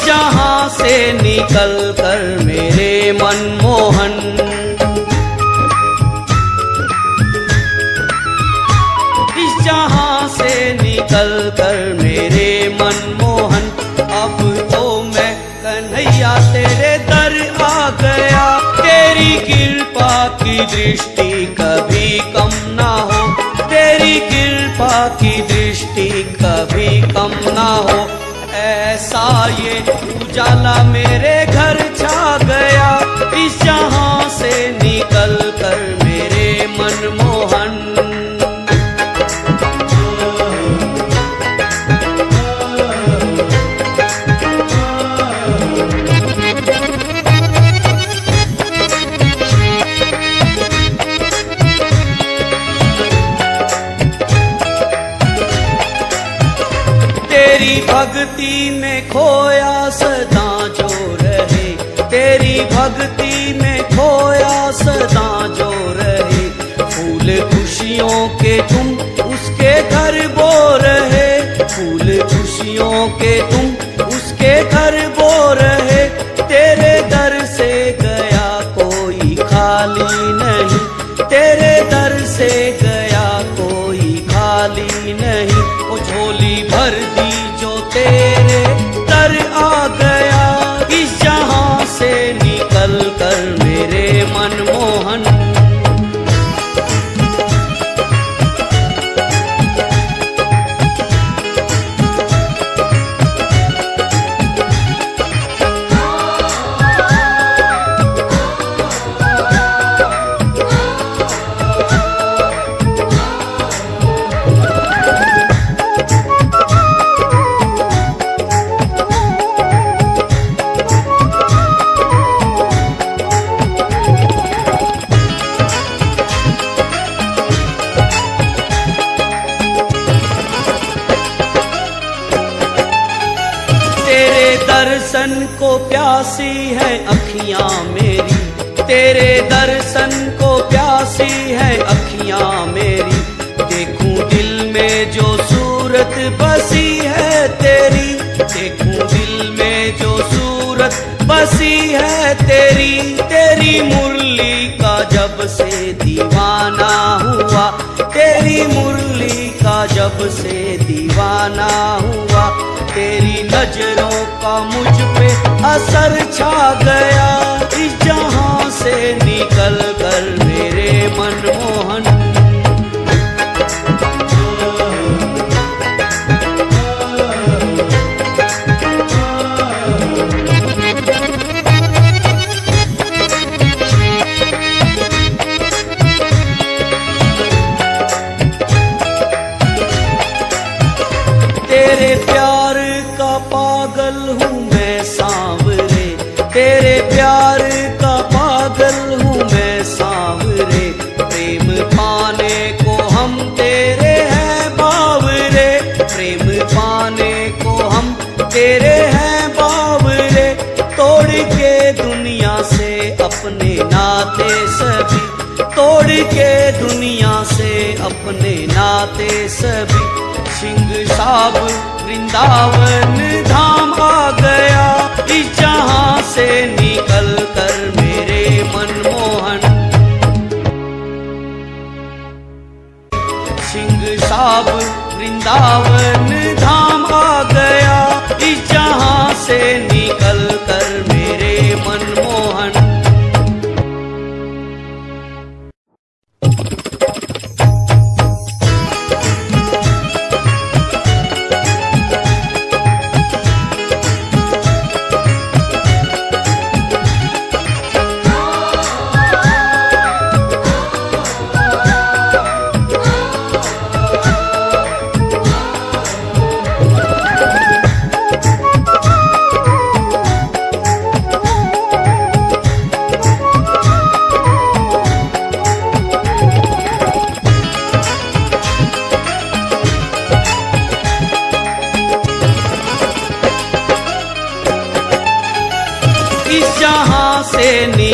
जहां से निकल कर मेरे मनमोहन, इस जहां से निकल कर मेरे मनमोहन, अब तो मैं कन्हैया तेरे दर आ गया। तेरी कृपा की दृष्टि कभी कम ना हो, तेरी कृपा की दृष्टि कभी कम ना हो। ऐसा ये उजाला मेरे घर छा गया, इस जहां से निकल कर मेरे मनमोहन। तेरी भक्ति में खोया सदा जो रहे, तेरी भक्ति में खोया सदा जो रहे। फूल खुशियों के तुम उसके घर बो रहे, फूल खुशियों के तुम उसके घर बो रहे। तेरे दर से गया कोई खाली नहीं, तेरे दर से गया कोई खाली नहीं। वो झोली भर दी जो तेरे दर आ गया, इस जहां से निकल कर मेरे मनमोहन। दर्शन को प्यासी है अखियां मेरी, तेरे दर्शन को प्यासी है अखियां मेरी। देखूं दिल में जो सूरत बसी है तेरी, देखूं दिल में जो सूरत बसी है तेरी। तेरी मुरली का जब से दीवाना हुआ, तेरी मुरली का जब से दीवाना हुआ। तेरी नजरों का मुझ पे असर छा गया, इस जहां से निकल कर मेरे मनमोहन। तेरे प्यार का पागल हूँ मैं सांवरे, तेरे प्यार का पागल हूँ मैं सांवरे। प्रेम पाने को हम तेरे हैं बावरे, प्रेम पाने को हम तेरे हैं बावरे। तोड़ के दुनिया से अपने नाते सभी, तोड़ के दुनिया से अपने नाते सभी। सिंह साब वृंदावन धाम आ गया, इस जहां से निकल कर मेरे मनमोहन। सिंह साब वृंदावन धाम आ गया, इस जहां से निकल कर मेरे मनमोहन।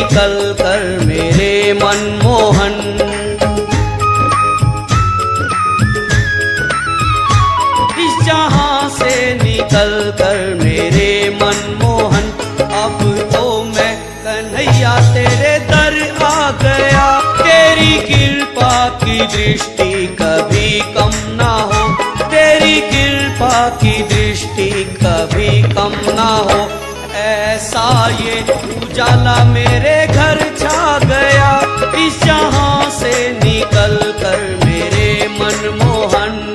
निकल कर मेरे मनमोहन। इस जहां से निकल कर मेरे मनमोहन, अब तो मैं कन्हैया तेरे दर आ गया। तेरी कृपा की दृष्टि कभी कम ना हो, तेरी कृपा की दृष्टि कभी कम ना हो। ऐसा ये उजाला मेरे घर छा गया, इस जहां से निकल कर मेरे मनमोहन।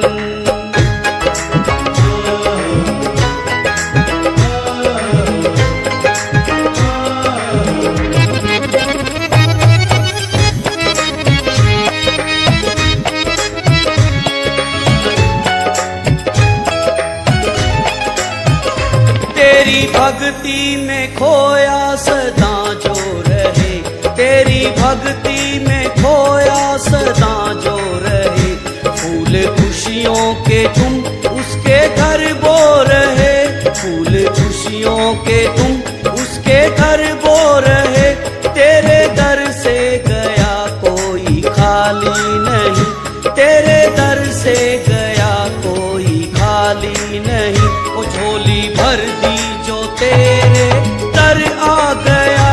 तेरी भक्ति में खोया सदा जो रहे, तेरी भक्ति में खोया सदा जो रहे। फूल खुशियों के तुम उसके घर बो रहे, फूल खुशियों के तुम उसके घर बो रहे। तेरे दर से गया कोई खाली नहीं, तेरे दर से गया कोई खाली नहीं। वो झोली भर दी जो तेरे दर आ गया,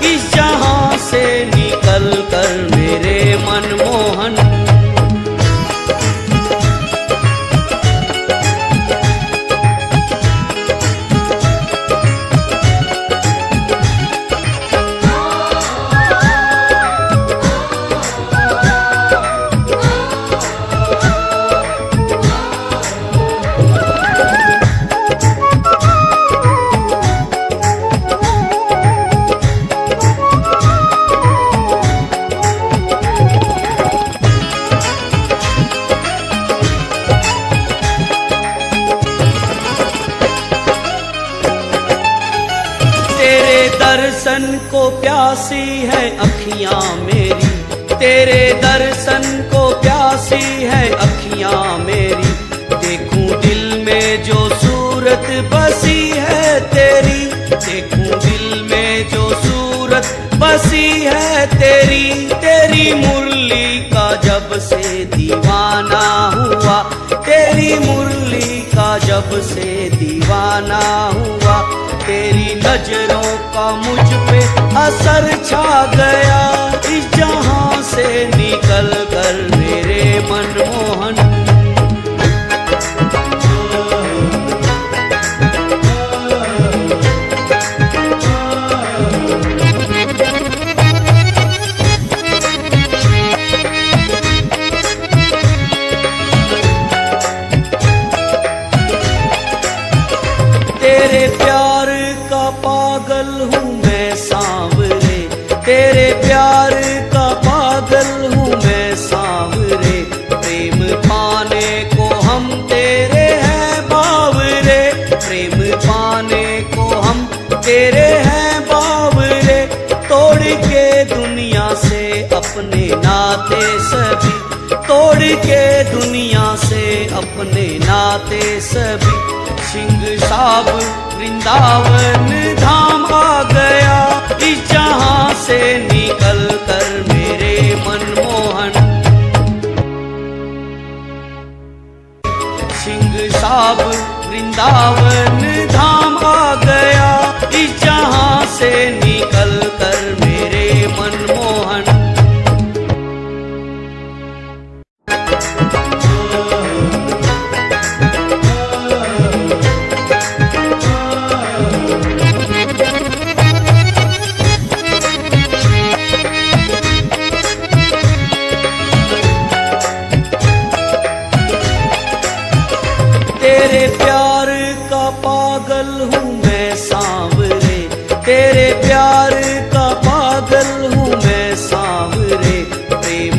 इस जहां से निकल कर मेरे मनमोहन। दर्शन को प्यासी है अखियां मेरी, तेरे दर्शन को प्यासी है अखियां मेरी। देखूं दिल में जो सूरत बसी है तेरी, देखूं दिल में जो सूरत बसी है तेरी। तेरी मुरली का जब से दीवाना हुआ, तेरी मुरली का जब से दीवाना हुआ। तेरी नजरों का मुझ पे असर छा गया, इस जहां से निकल कर मेरे मनमोहन। तेरे प्यार का पागल हूँ मैं सांवरे, तेरे प्यार का पागल हूँ मैं सांवरे। प्रेम पाने को हम तेरे हैं बावरे, प्रेम पाने को हम तेरे हैं बावरे। तोड़ के दुनिया से अपने नाते सभी, तोड़ के दुनिया से अपने नाते सभी। सिंह साब वृंदावन धाम आ गया, इस जहां से निकल कर मेरे मनमोहन। सिंह साब वृंदावन धाम आ गया, इस जहां से निकल कर मेरे मनमोहन। तेरे प्यार का पागल हूँ मैं सांवरे, तेरे प्यार का पागल हूँ मैं सांवरे। प्रेम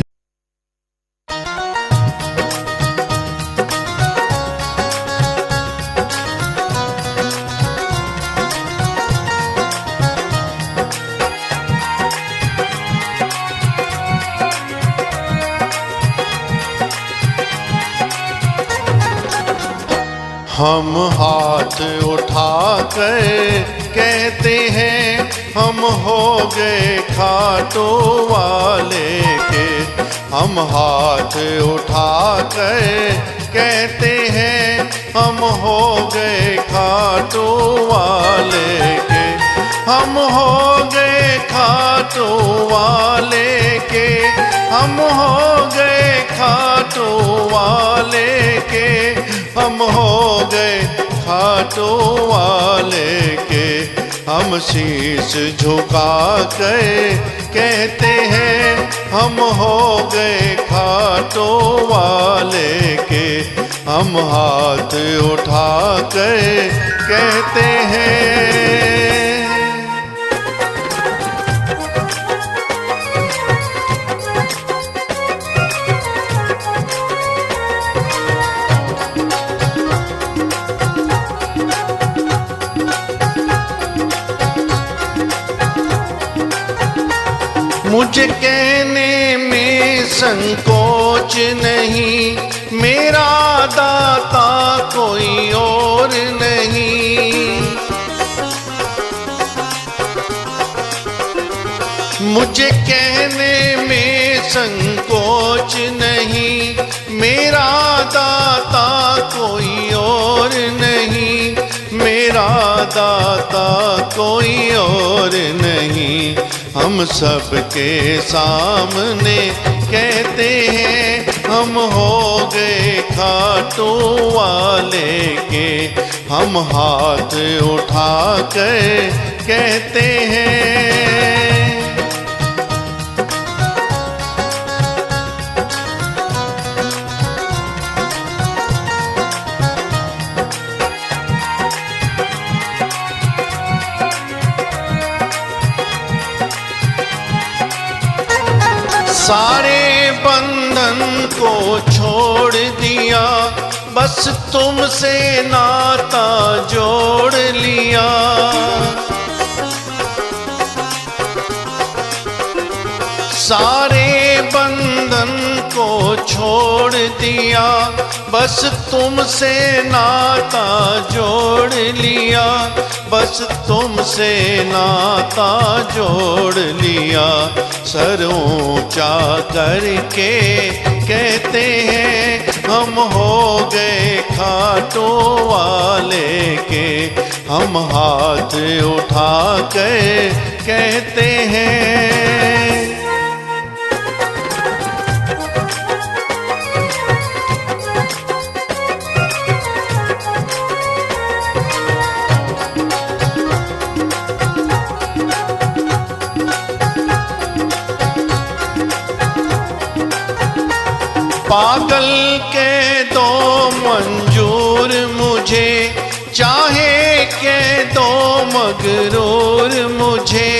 हम हाथ उठाकर कहते हैं हम हो गए खाटू वाले के। हम हाथ उठा कर कहते हैं हम हो गए खाटू वाले के। हम हो गए खाटू वाले के। हम हो गए खाटू वाले के। हम हो गए खाटू वाले के। हम शीश झुका कर कहते हैं हम हो गए खाटू वाले के। हम हाथ उठा कर कहते हैं। मुझे कहने में संकोच नहीं, मेरा दाता कोई और नहीं। मुझे कहने में संकोच नहीं, मेरा दाता कोई और नहीं। मेरा दाता कोई और नहीं। हम सबके सामने कहते हैं हम हो गए खाटू वाले के। हम हाथ उठा कर कहते हैं। सारे बंधन को छोड़ दिया, बस तुमसे नाता जोड़ लिया। सारे बंधन को छोड़ दिया, बस तुमसे नाता जोड़ लिया। बस तुमसे नाता जोड़ लिया। सर ऊंचा करके कहते हैं हम हो गए खाटू वाले के। हम हाथ उठा कर कहते हैं। पागल के दो मंजूर मुझे, चाहे के दो मगरूर मुझे।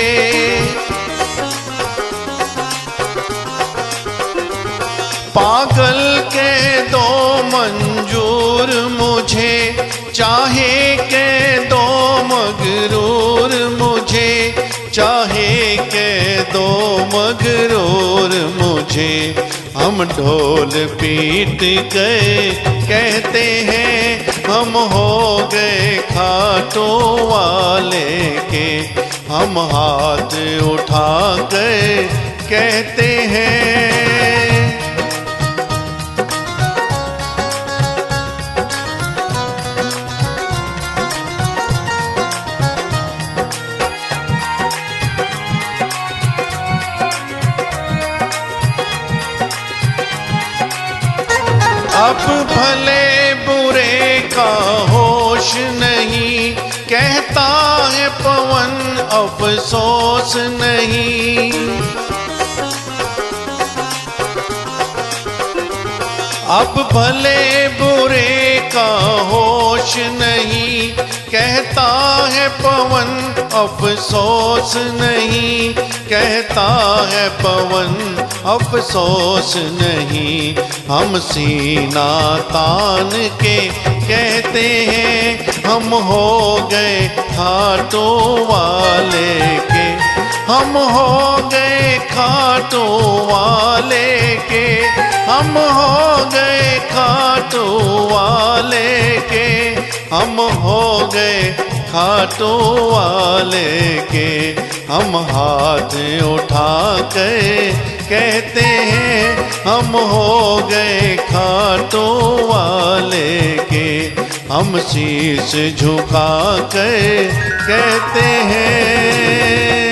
पागल के दो मंजूर मुझे, चाहे के दो मगरूर मुझे। चाहे के दो मगरूर मुझे। हम ढोल पीट गए कहते हैं हम हो गए खाटू वाले के। हम हाथ उठा गए कहते हैं। अब भले बुरे का होश नहीं, कहता है पवन अफसोस नहीं। अब भले बुरे का होश नहीं, कहता है पवन अफसोस नहीं। कहता है पवन अफसोस नहीं। हम सीना तान के कहते हैं हम हो गए खाटू वाले के। हम हो गए खाटू वाले के। हम हो गए खाटू वाले के। हम हो गए खाटू वाले के। हम हाथ उठा कर कहते हैं हम हो गए खाटू वाले के। हम शीश झुका कर कहते हैं